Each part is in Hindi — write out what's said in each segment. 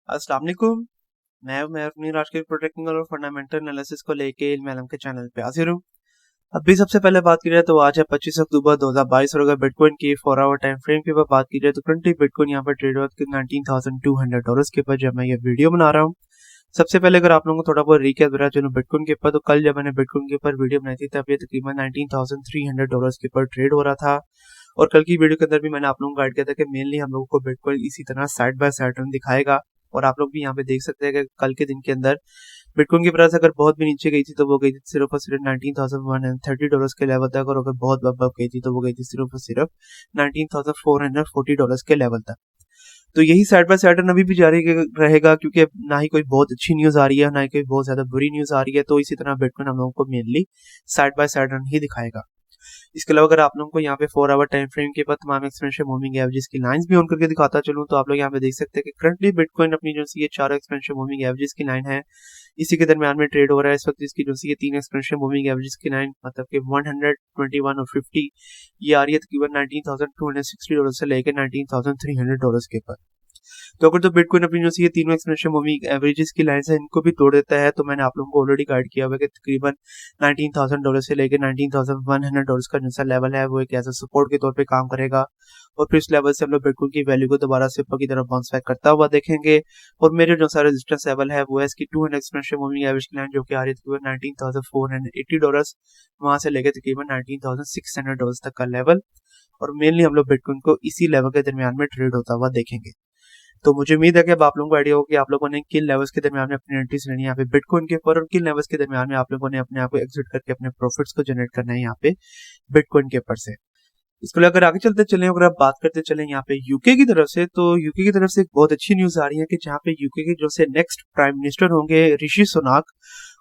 अस्सलाम वालेकुम। मैं अपनी आज के टेक्निकल और फंडामेंटल एनालिसिस को लेके इल्म के चैनल पे हाजिर हूँ। अभी सबसे पहले बात की जाए तो आज है 25 अक्टूबर 2022 और अगर बिटकॉइन की 4 आवर टाइम फ्रेम के ऊपर बात की जाए तो करंटली बिटकॉइन यहाँ पर ट्रेड हो रहा है $19,200 के ऊपर जब मैं ये वीडियो बना रहा हूँ। सबसे पहले अगर आप लोगों को थोड़ा बहुत रिकैप बता चलो बिटकॉइन के ऊपर, तो कल जब मैंने बिटकॉइन के ऊपर वीडियो बनाई थी तब ये तकरीबन $19,300 के ऊपर ट्रेड हो रहा था। और कल की वीडियो के अंदर भी मैंने आप लोगों को गाइड किया था कि मेनली हम लोगों को बिटकॉइन इसी तरह साइड बाय साइड रन दिखाएगा। और आप लोग भी यहाँ पे देख सकते हैं कि कल के दिन के अंदर बिटकॉइन की प्राइस अगर बहुत भी नीचे गई थी तो वो गई थी सिर्फ और सिर्फ $19,130 के लेवल तक, और अगर बहुत अबव गई थी तो वो गई थी सिर्फ और सिर्फ $19,440 के लेवल तक। तो यही साइड बाय साइड अभी भी जारी रहेगा क्योंकि ना ही कोई बहुत अच्छी न्यूज आ रही है ना ही कोई बहुत ज्यादा बुरी न्यूज आ रही है। तो इसी तरह बिटकॉइन हम लोगों को mainly side by side run ही दिखाएगा। इसके अलावा अगर आप लोगों को यहाँ पे 4 आवर टाइम फ्रेम के बाद तमाम एक्सपेंशन मूविंग एवरेज की लाइंस भी ऑन करके दिखाता चलूं तो आप लोग यहाँ पे देख सकते हैं कि करंटली बिटकॉइन अपनी जो सी ये 4 एक्सपेंशन मूविंग एवरेज की लाइन है इसी के दरमियान में ट्रेड हो रहा है इस वक्त। इसकी जो सी ये 3 एक्सपेंशन मूविंग एवरेज की लाइन मतलब कि 121 और 50 ये आ रही है तकरीबन $19,260 से लेकर $19,300 के ऊपर। तो अगर तो बिटकॉइन अपनी जो सी ये तीनों एक्सपेंशन मूविंग एवरेजेस की लाइन है इनको भी तोड़ देता है तो मैंने आप लोगों को ऑलरेडी गाइड किया हुआ है कि तकरीबन $19,000 से लेकर $19,100 का जो सा लेवल है वो एक ऐसा सपोर्ट के तौर पे काम करेगा। और फिर इस लेवल से हम लोग बिटकॉइन की वैल्यू को दोबारा से ऊपर की तरफ बाउंस बैक करता हुआ देखेंगे। और मेरे जो सा रेजिस्टेंस लेवल है वो है इसकी 200 एक्सपेंशन मूविंग एवरेज की लाइन जो कि आ रही है तकरीबन $19,480 वहां से लेकर तकरीबन $19,600 तक का लेवल। और मेनली हम लोग बिटकॉइन को इसी लेवल के दरमियान में ट्रेड होता हुआ देखेंगे। तो मुझे उम्मीद है कि अब आप लोगों को आइडिया हो कि आप लोगों ने किन लेवल्स के दरमियान में अपनी एंट्रीज लेनी है यहाँ पे बिटकॉइन के ऊपर और किन लेवल्स के दरमियान में आप लोगों ने अपने आप को एग्जिट करके अपने प्रॉफिट्स को जनरेट करना है यहाँ पे बिटकॉइन के ऊपर से। इसको लेकर आगे चलते चले अगर आप बात करते चले यहाँ पे यूके की तरफ से, तो यूके की तरफ से एक बहुत अच्छी न्यूज आ रही है कि जहाँ पे यूके के जो से नेक्स्ट प्राइम मिनिस्टर होंगे ऋषि सुनाक,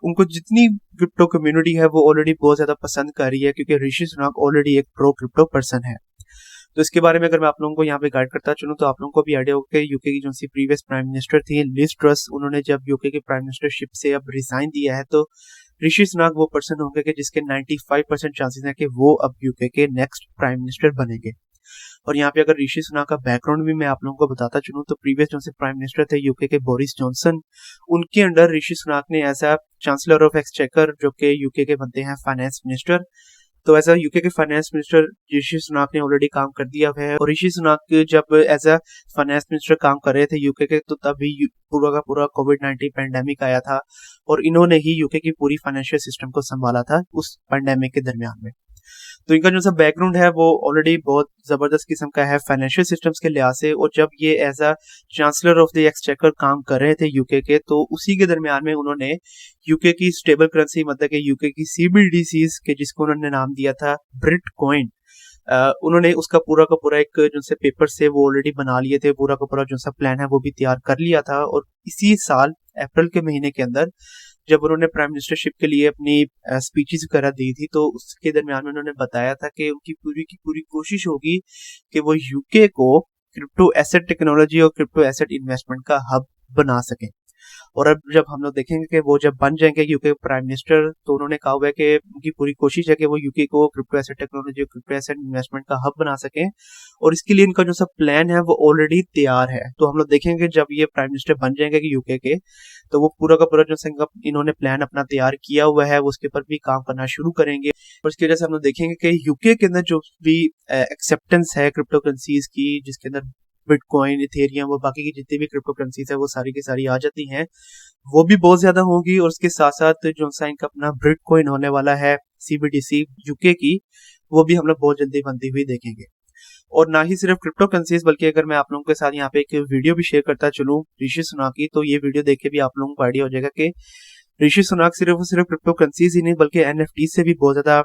उनको जितनी क्रिप्टो कम्युनिटी है वो ऑलरेडी बहुत ज्यादा पसंद कर रही है क्योंकि ऋषि सुनाक ऑलरेडी एक प्रो क्रिप्टो पर्सन है। तो इसके बारे में अगर मैं आप लोगों को यहाँ पे गाइड करता चलूँ तो आप लोगों को भी आइडिया होगा कि यूके की जो सी प्रीवियस प्राइम मिनिस्टर थी लिज ट्रस, उन्होंने जब यूके के प्राइम मिनिस्टरशिप से अब रिजाइन दिया है तो ऋषि सुनाक वो पर्सन होंगे कि जिसके 95% चांसेस हैं कि वो अब यूके के नेक्स्ट प्राइम मिनिस्टर बनेंगे। और यहाँ पे अगर ऋषि सुनाक का बैकग्राउंड भी मैं आप लोगों को बताता चलूँ तो प्रीवियस जो से प्राइम मिनिस्टर थे यूके के बोरिस जॉनसन, उनके अंडर ऋषि सुनाक ने as a chancellor of exchequer जो कि यूके के बनते हैं फाइनेंस मिनिस्टर, तो ऐसा यूके के फाइनेंस मिनिस्टर ऋषि सुनाक ने ऑलरेडी काम कर दिया है। और ऋषि सुनाक जब एज अ फाइनेंस मिनिस्टर काम कर रहे थे यूके के तो तभी पूरा का पूरा कोविड-19 पैंडेमिक आया था और इन्होंने ही यूके की पूरी फाइनेंशियल सिस्टम को संभाला था उस पैंडेमिक के दरमियान में। तो इनका जो सा बैकग्राउंड है वो ऑलरेडी बहुत जबरदस्त किस्म का है फाइनेंशियल सिस्टम्स के लिहाज से। और जब ये as a chancellor of the exchequer काम कर रहे थे यूके के तो उसी के दरमियान में उन्होंने यूके की स्टेबल करेंसी मतलब कि यूके की CBDCs के जिसको उन्होंने नाम दिया था ब्रिट कॉइन, उन्होंने उसका पूरा का पूरा एक जो से पेपर से वो ऑलरेडी बना लिए थे, पूरा का पूरा जो सा प्लान है वो भी तैयार कर लिया था। और इसी साल अप्रैल के महीने के अंदर जब उन्होंने प्राइम मिनिस्टरशिप के लिए अपनी स्पीचेस वगैरह दी थी तो उसके दरमियान में उन्होंने बताया था कि उनकी पूरी की पूरी कोशिश होगी कि वो यूके को क्रिप्टो एसेट टेक्नोलॉजी और क्रिप्टो एसेट इन्वेस्टमेंट का हब बना सके। और अब जब हम लोग देखेंगे कि वो जब बन जाएंगे यूके प्राइम मिनिस्टर तो उन्होंने कहा हुआ है कि उनकी पूरी कोशिश है कि वो यूके को क्रिप्टो एसेट टेक्नोलॉजी और क्रिप्टो एसेट इन्वेस्टमेंट का हब बना सके। और इसके लिए इनका जो सब प्लान है वो ऑलरेडी तैयार है। तो हम लोग देखेंगे जब ये प्राइम मिनिस्टर बन जाएंगे यूके के तो वो पूरा का पूरा जो इन्होंने प्लान अपना तैयार किया हुआ है वो उसके ऊपर भी काम करना शुरू करेंगे। और इसकी वजह से हम लोग देखेंगे कि यूके के अंदर जो भी एक्सेप्टेंस है क्रिप्टो करेंसीज की, जिसके अंदर बिटकॉइन, इथेरियम और बाकी की जितनी भी क्रिप्टो करेंसीज है वो सारी की सारी आ जाती हैं, वो भी बहुत ज्यादा होगी। और उसके साथ साथ जो सा इनका अपना बिटकॉइन होने वाला है CBDC यूके की, वो भी हम लोग बहुत जल्दी बनती हुई देखेंगे। और ना ही सिर्फ क्रिप्टो करेंसीज बल्कि अगर मैं आप लोगों के साथ यहाँ पे एक वीडियो भी शेयर करता चलूं ऋषि सुनाक की, तो ये वीडियो देख के भी आप लोगों को आइडिया हो जाएगा कि ऋषि सुनाक सिर्फ और सिर्फ क्रिप्टो करेंसीज ही नहीं बल्कि NFT से भी बहुत ज्यादा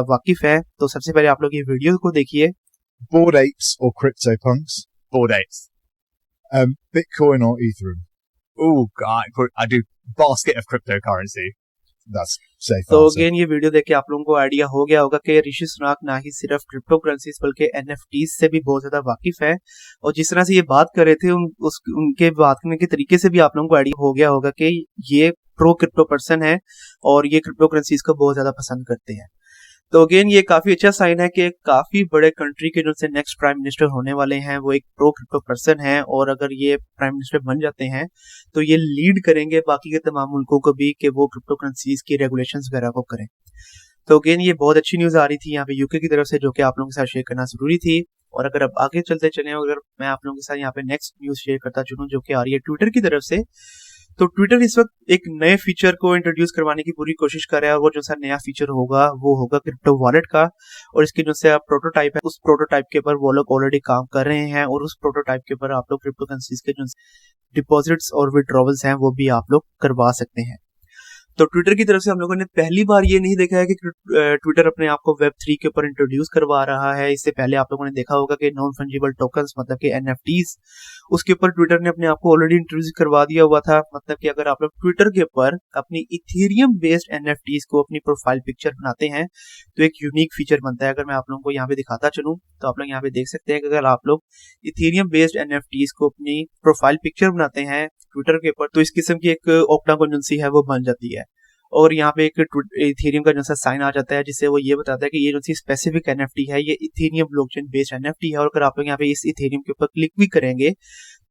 वाकिफ है। तो सबसे पहले आप लोग ये वीडियो को देखिए। Bored Apes or CryptoPunks? Bored Apes. Bitcoin or Ethereum? Oh, God, I do basket of cryptocurrency. That's safe तो answer. अगेन ये वीडियो देख के आप लोगों को आइडिया हो गया होगा कि ऋषि सुनाक ना ही सिर्फ क्रिप्टो करेंसीज बल्कि NFTs से भी बहुत ज्यादा वाकिफ है। और जिस तरह से ये बात कर रहे थे उनके बात करने के तरीके से भी आप लोगों को आइडिया हो गया होगा कि ये प्रो क्रिप्टो पर्सन है और ये क्रिप्टो करेंसीज को बहुत ज्यादा पसंद करते हैं। तो अगेन ये काफी अच्छा साइन है कि काफी बड़े कंट्री के जो से नेक्स्ट प्राइम मिनिस्टर होने वाले हैं वो एक प्रो क्रिप्टो पर्सन है, और अगर ये प्राइम मिनिस्टर बन जाते हैं तो ये लीड करेंगे बाकी के तमाम मुल्कों को भी कि वो क्रिप्टो करेंसीज की रेगुलेशंस वगैरह को करें। तो अगेन ये बहुत अच्छी न्यूज आ रही थी यहाँ पे यूके की तरफ से, जो कि आप लोगों के साथ शेयर करना जरूरी थी। और अगर अब आगे चलते चले, अगर मैं आप लोगों के साथ यहाँ पे नेक्स्ट न्यूज शेयर करता चलूँ जो कि आ रही है ट्विटर की तरफ से, तो ट्विटर इस वक्त एक नए फीचर को इंट्रोड्यूस करवाने की पूरी कोशिश कर रहा है, और वो जो सा नया फीचर होगा वो होगा क्रिप्टो वॉलेट का। और इसके जो से प्रोटोटाइप है उस प्रोटोटाइप के ऊपर वो लोग ऑलरेडी काम कर रहे हैं, और उस प्रोटोटाइप के ऊपर आप लोग क्रिप्टो करेंसीज के जो डिपॉजिट्स और विड्रॉवल्स हैं वो भी आप लोग करवा सकते हैं। तो ट्विटर की तरफ से हम लोगों ने पहली बार ये नहीं देखा है कि ट्विटर अपने आप को Web3 के ऊपर इंट्रोड्यूस करवा रहा है। इससे पहले आप लोगों ने देखा होगा कि नॉन फंजिबल टोकन्स मतलब कि NFTs, उसके ऊपर ट्विटर ने अपने आप को ऑलरेडी इंट्रोड्यूस करवा दिया हुआ था। मतलब कि अगर आप लोग ट्विटर के ऊपर अपनी इथेरियम बेस्ड NFTs को अपनी प्रोफाइल पिक्चर बनाते हैं तो एक यूनिक फीचर बनता है। अगर मैं आप लोगों को यहाँ पे दिखाता चलूँ तो आप लोग यहाँ पे देख सकते हैं कि अगर आप लोग इथेरियम बेस्ड NFTs को अपनी प्रोफाइल पिक्चर बनाते हैं ट्विटर के ऊपर तो इस किस्म की एक ओक्टागोन है वो बन जाती है, और यहाँ पे एक इथेरियम का जो सा साइन आ जाता है जिससे वो ये बताता है कि ये जो सी स्पेसिफिक NFT है ये इथेरियम ब्लॉकचेन बेस्ड NFT है। और अगर आप लोग यहाँ पे इस इथेरियम के ऊपर क्लिक भी करेंगे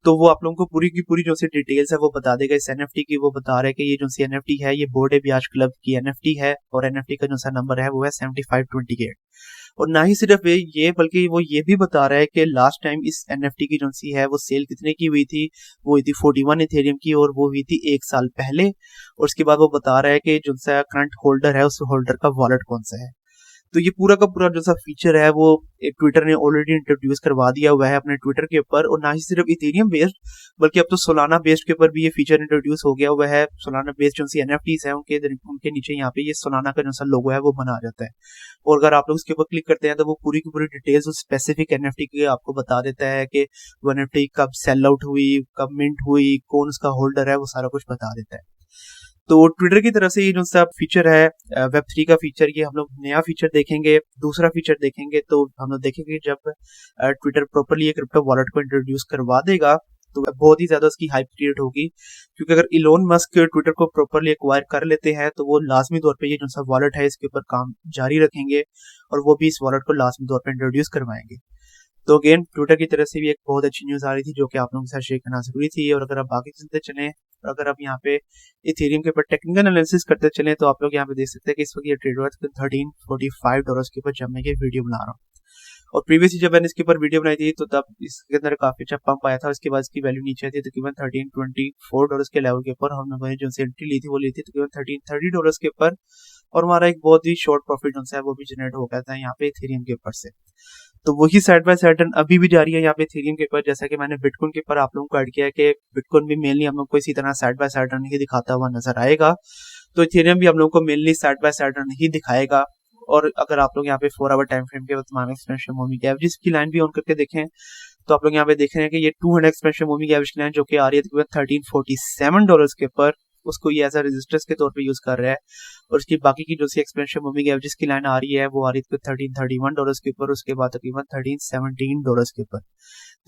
तो वो आप लोगों को पूरी की पूरी जो सी डिटेल्स है वो बता देगा इस NFT की। वो बता रहा है कि ये जो सी NFT है ये बोर्डे ब्याज क्लब की NFT है, और NFT का जो सा नंबर है वो है 7528। और ना ही सिर्फ ये बल्कि वो ये भी बता रहा है कि लास्ट टाइम इस NFT की जो सी है वो सेल कितने की हुई थी, वो हुई थी 41 इथेरियम की, और वो हुई थी 1 साल पहले। और उसके बाद वो बता रहा है कि जो सा करंट होल्डर है उस होल्डर का वॉलेट कौन सा है। तो ये पूरा का पूरा जो सा फीचर है वो ट्विटर ने ऑलरेडी इंट्रोड्यूस करवा दिया हुआ है अपने ट्विटर के ऊपर। और ना ही सिर्फ इथेरियम बेस्ड बल्कि अब तो सोलाना बेस्ड के ऊपर भी ये फीचर इंट्रोड्यूस हो गया हुआ है। सोलाना बेस्ड जो सी NFTs है उनके नीचे यहाँ पे ये सोलाना का जो सा लोगो है वो बना जाता है, और अगर आप लोग उसके ऊपर क्लिक करते हैं तो वो पूरी की पूरी डिटेल्स उस स्पेसिफिक NFT की आपको बता देता है कि वो NFT कब सेल आउट हुई, कब मिंट हुई, कौन उसका होल्डर है, वो सारा कुछ बता देता है। तो ट्विटर की तरफ से ये जो सा फीचर है Web3 का फीचर, ये हम लोग नया फीचर देखेंगे। दूसरा फीचर देखेंगे तो हम लोग देखेंगे जब ट्विटर प्रॉपरली ये क्रिप्टो वॉलेट को इंट्रोड्यूस करवा देगा तो बहुत ही ज्यादा उसकी हाइप क्रिएट होगी, क्योंकि अगर इलोन मस्क ट्विटर को प्रॉपरली एक्वायर कर लेते हैं तो वो लाजमी तौर पे ये जो सा वॉलेट है इसके ऊपर काम जारी रखेंगे, और वो भी इस वॉलेट को लाजमी तौर पे इंट्रोड्यूस करवाएंगे। तो अगेन ट्विटर की तरफ से भी एक बहुत अच्छी न्यूज आ रही थी जो कि आप लोगों के साथ शेयर करना जरूरी थी। और अगर आप आगे चलते चलें और अगर आप यहाँ पे इथेरियम के ऊपर टेक्निकल एनालिसिस करते चलें तो आप लोग यहाँ पे देख सकते हैं कि इस वक्त ये ट्रेड हुआ था $1345 के ऊपर जब मैं ये वीडियो बना रहा हूँ। और प्रीवियसली जब मैंने इसके ऊपर वीडियो बनाई थी तो तब इसके अंदर काफी अच्छा पंप आया था। उसके बाद इसकी वैल्यू नीचे थी तकरीबन $1324 के लेवल के ऊपर। हमने जो एंट्री ली थी वो ली थी तकरीबन $1330 के ऊपर, और हमारा एक बहुत ही शॉर्ट प्रॉफिट जो है वो भी जनरेट हो गया था यहाँ पे इथेरियम के ऊपर से। तो वही साइड बाय साइड अभी भी जारी है यहाँ पे इथेरियम के ऊपर, जैसा कि मैंने बिटकॉइन के ऊपर आप लोगों को ऐड किया है कि बिटकॉइन भी मेनली हम लोग को इसी तरह साइड बाय साइड ही दिखाता हुआ नजर आएगा, तो इथेरियम भी हम लोग को मेनली साइड बाय साइड ही दिखाएगा। और अगर आप लोग यहाँ पे 4 आवर टाइम फ्रेम के तमाम एक्सपेंशन मूविंग एवरेज की लाइन भी ऑन करके देखें तो आप लोग यहाँ पे देख रहे हैं कि ये 200 एक्सपेंशन मूविंग एवरेज की लाइन जो कि आ रही है तकरीबन $1347 के ऊपर, उसको ये एज अ रेजिस्टेंस के तौर पे यूज कर रहा है। और उसकी बाकी की जो सी एक्सपेंशन मूविंग एवरेज की लाइन आ रही है वो आ रही है $1331 के ऊपर, उसके बाद तकरीबन $1317 के ऊपर।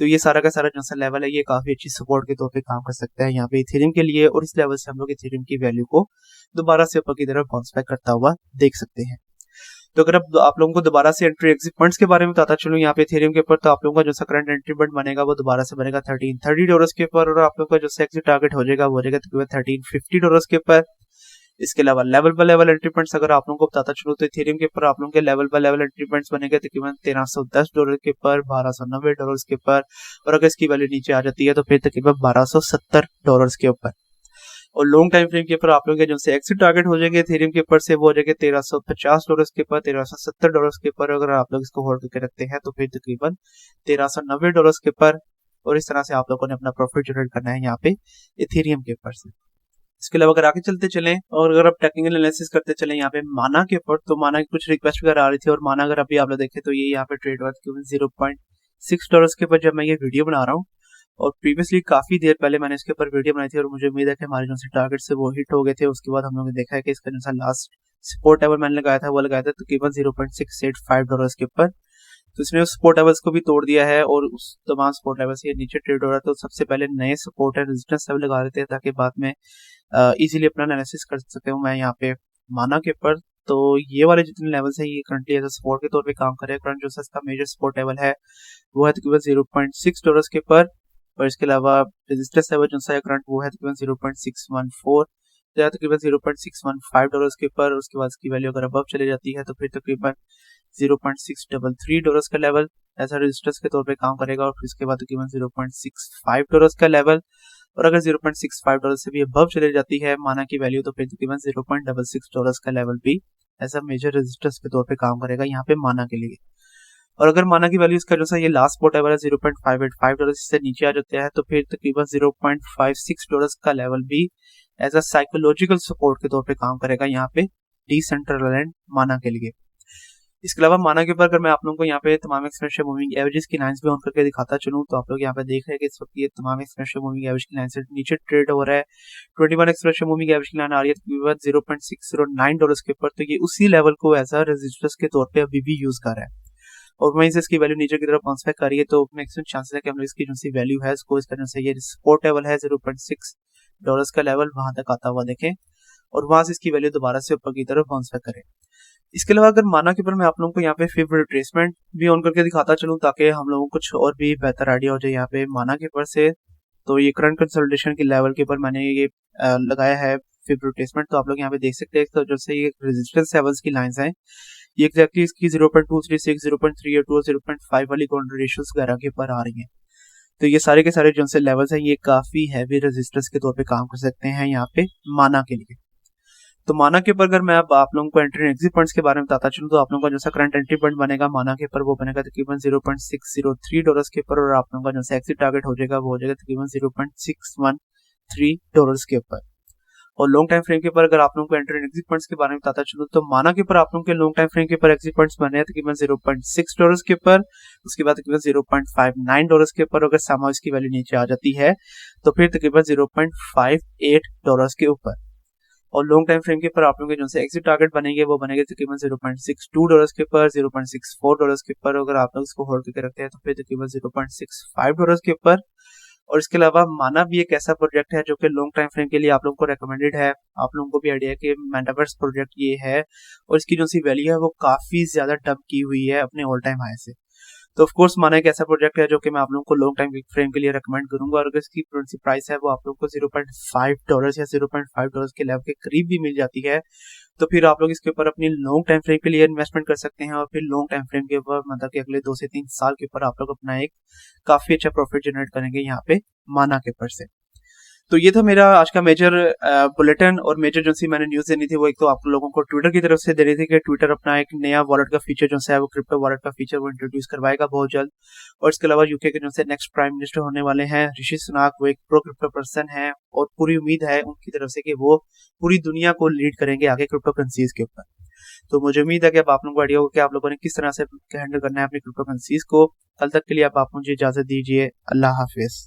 तो ये सारा का सारा जो सा लेवल है ये काफी अच्छी सपोर्ट के तौर पे काम कर सकता है यहाँ पे इथेरियम के लिए, और इस लेवल से हम लोग इथेरियम की वैल्यू को दोबारा से ऊपर की तरफ बाउंस बैक करता हुआ देख सकते हैं। तो अगर अब आप लोगों को दोबारा से एंट्री एग्जिट पॉइंट्स के बारे में बताता चलूं यहाँ पे इथेरियम के ऊपर, तो आप लोगों का जो सा करंट एंट्री पॉइंट बनेगा वो दोबारा से बनेगा $1330 के ऊपर, और आप लोगों का जो सा एग्जिट टारगेट हो जाएगा वो हो जाएगा तकरीबन $1350 के ऊपर। इसके अलावा level by level entry points अगर आप लोगों को बताता चलूं तो इथेरियम के ऊपर आप लोगों के level by level entry points बनेंगे तकरीबन $1310 के ऊपर, $1290 के ऊपर, और अगर इसकी वैल्यू नीचे आ जाती है तो फिर तकरीबन $1270 के ऊपर। और लॉन्ग टाइम फ्रेम के ऊपर आप लोगों के जो से एक्सिट टारगेट हो जाएंगे इथेरियम के ऊपर से वो हो जाएंगे $1350 के ऊपर, $1370 के ऊपर। अगर आप लोग इसको होल्ड करके रखते हैं तो फिर तकरीबन $1390 के ऊपर, और इस तरह से आप लोगों ने अपना प्रॉफिट जनरेट करना है यहाँ पे इथेरियम के ऊपर से। इसके अलावा अगर आगे चलते चलें और अगर आप टेक्निकल एनालिसिस करते चलें यहाँ पे माना के ऊपर, तो माना की कुछ रिक्वेस्ट वगैरह आ रही थी, और माना अगर अभी आप लोग देखें तो ये यहाँ पे ट्रेड हुआ $0.6 के ऊपर जब मैं ये वीडियो बना रहा हूँ। और प्रीवियसली काफी देर पहले मैंने इसके ऊपर वीडियो बनाई थी और मुझे उम्मीद है कि हमारे जो से टारगेट से वो हिट हो गए थे। उसके बाद हम लोगों ने देखा है कि इसका जो लास्ट सपोर्ट लेवल मैंने लगाया था वो लगाया था तकरीबन $0.685 के ऊपर। तो इसने उस सपोर्ट लेवल्स को भी तोड़ दिया है और उस तमाम सपोर्ट लेवल से नीचे ट्रेड हो रहा है। तो सबसे पहले नए सपोर्ट एंड रेजिस्टेंस लेवल लगा देते हैं ताकि बाद में इजीली अपना एनालिसिस कर सकते हूँ मैं यहाँ पे माना के ऊपर। तो ये वाले जितने लेवल्स हैं ये करंटली एज सपोर्ट के तौर पे काम कर रहे हैं। करंट जो इसका मेजर सपोर्ट लेवल है वो है तकरीबन $0.6 के ऊपर, और इसके अलावा रेजिस्टेंस लेवल जो सा करंट वो है तकरीबन 0.614 या तकरीबन $0.615 के ऊपर। उसके बाद इसकी वैल्यू अगर अबव चली जाती है तो फिर तकरीबन $0.633 का लेवल ऐसा रेजिस्टेंस के तौर पे काम करेगा, और फिर इसके बाद तकरीबन $0.65 का लेवल, और अगर $0.65 से भी अबव चली जाती है माना की वैल्यू तो फिर तकरीबन $0.66 का लेवल भी ऐसा मेजर रेजिस्टेंस के तौर पे काम करेगा यहाँ पे माना के लिए। और अगर माना की वैल्यू इसका जो सा ये लास्ट सपोर्ट लेवल है $0.585 से नीचे आ जाता है तो फिर तकरीबन $0.56 का लेवल भी एज अ साइकोलॉजिकल सपोर्ट के तौर पे काम करेगा यहाँ पे डिसेंट्रल माना के लिए। इसके अलावा माना के ऊपर अगर मैं आप लोगों को यहाँ पे तमाम एक्सपोनेंशियल मूविंग एवरेजेस की लाइंस भी ऑन करके दिखाता चलूँ तो आप लोग यहाँ पे देख रहे हैं कि इस वक्त ये तमाम एक्सपोनेंशियल मूविंग एवरेज की लाइन से नीचे ट्रेड हो रहा है। 21 एक्सपोनेंशियल मूविंग एवरेज की लाइन आ रही है तकरीबन $0.609 के ऊपर, तो ये उसी लेवल को एज अ रेजिस्टेंस के तौर पे अभी भी यूज कर रहा है, और वहीं से इसकी वैल्यू नीचे की तरफ बाउंस बैक कर रही है। तो मैक्सिमम चांसेस है कि हम लोग इसकी जो सी वैल्यू है इसको इस तरह से ये सपोर्ट लेवल है $0.6 का लेवल वहां तक आता हुआ देखें, और वहां से इसकी वैल्यू दोबारा से ऊपर की तरफ बाउंस बैक करे। इसके अलावा अगर माना के ऊपर मैं आप लोगों को यहाँ पे फिब रिट्रेसमेंट भी ऑन करके दिखाता चलूँ ताकि हम लोगों को कुछ और भी बेहतर आइडिया हो जाए यहाँ पे माना के ऊपर से। तो ये करंट कंसोलिडेशन के लेवल के ऊपर मैंने ये लगाया है फिब रिट्रेसमेंट, तो आप लोग यहाँ पे देख सकते हैं तो जो से ये रेजिस्टेंस लेवल्स की लाइंस हैं ये एग्जैक्टली इसकी 0.236, 0.382 और 0.5 वाली काउंटर रेशियोज वगैरह के ऊपर आ रही हैं। तो ये सारे के सारे जो से लेवल्स हैं ये काफी हैवी रेजिस्टेंस के तौर पे काम कर सकते हैं यहाँ पे माना के लिए। तो माना के ऊपर अगर मैं अब आप लोगों को एंट्री एग्जिट पॉइंट्स के बारे में बताता चलूँ तो आप लोगों का जो सा करंट एंट्री पॉइंट बनेगा माना के ऊपर वो बनेगा तकरीबन $0.603 के ऊपर, और आप लोगों का जो सा एग्जिट टारगेट हो जाएगा वो हो जाएगा तकरीबन $0.613 के ऊपर। और लॉन्ग टाइम फ्रेम के ऊपर अगर आप लोगों को एंट्री एग्जिट पॉइंट्स के बारे में बताता चलूँ तो माना के ऊपर आप लोगों के लॉन्ग टाइम फ्रेम के ऊपर एग्जिट पॉइंट्स बने हैं तकरीबन $0.6 के ऊपर, उसके बाद तकरीबन $0.59 के ऊपर। अगर समाव इसकी वैल्यू नीचे आ जाती है तो फिर तकरीबन $0.58 के ऊपर। और लॉन्ग टाइम फ्रेम के ऊपर आप लोगों के जो से एग्जिट टारगेट बनेंगे वो बनेंगे तकरीबन $0.62 के ऊपर, $0.64 के ऊपर। अगर आप लोग इसको होल्ड करके रखते हैं तो फिर तकरीबन $0.65 के ऊपर। और इसके अलावा माना भी एक ऐसा प्रोजेक्ट है जो कि लॉन्ग टाइम फ्रेम के लिए आप लोगों को रेकमेंडेड है। आप लोगों को भी आइडिया है कि मेटावर्स प्रोजेक्ट ये है और इसकी जो सी वैल्यू है वो काफी ज्यादा डंप की हुई है अपने ऑल टाइम हाई से। तो ऑफ कोर्स माना एक ऐसा प्रोजेक्ट है जो कि मैं आप लोगों को लॉन्ग टाइम फ्रेम के लिए रेकमेंड करूंगा, और अगर इसकी प्राइस है वो आप लोगों को $0.5 या $0.5 के लेवल के करीब भी मिल जाती है तो फिर आप लोग इसके ऊपर अपनी लॉन्ग टाइम फ्रेम के लिए इन्वेस्टमेंट कर सकते हैं, और फिर लॉन्ग टाइम फ्रेम के ऊपर मतलब कि अगले 2 से 3 साल के ऊपर आप लोग अपना एक काफी अच्छा प्रॉफिट जनरेट करेंगे यहाँ पे माना के ऊपर से। तो ये था मेरा आज का मेजर बुलेटिन, और मेजर जो सी मैंने न्यूज देनी थी वो एक तो आप लोगों को ट्विटर की तरफ से दे रही थी कि ट्विटर अपना एक नया वॉलेट का फीचर जो है वो क्रिप्टो वॉलेट का फीचर वो इंट्रोड्यूस करवाएगा बहुत जल्द। और इसके अलावा यूके के जो से नेक्स्ट प्राइम मिनिस्टर होने वाले हैं ऋषि सुनाक, वो एक प्रो क्रिप्टो पर्सन है और पूरी उम्मीद है उनकी तरफ से कि वो पूरी दुनिया को लीड करेंगे आगे क्रिप्टो करेंसीज के ऊपर। तो मुझे उम्मीद है कि अब आप लोगों को आइडिया होगा कि आप लोगों ने किस तरह से हैंडल करना है अपनी क्रिप्टो करेंसीज को। कल तक के लिए अब आप मुझे इजाजत दीजिए। अल्लाह हाफिज।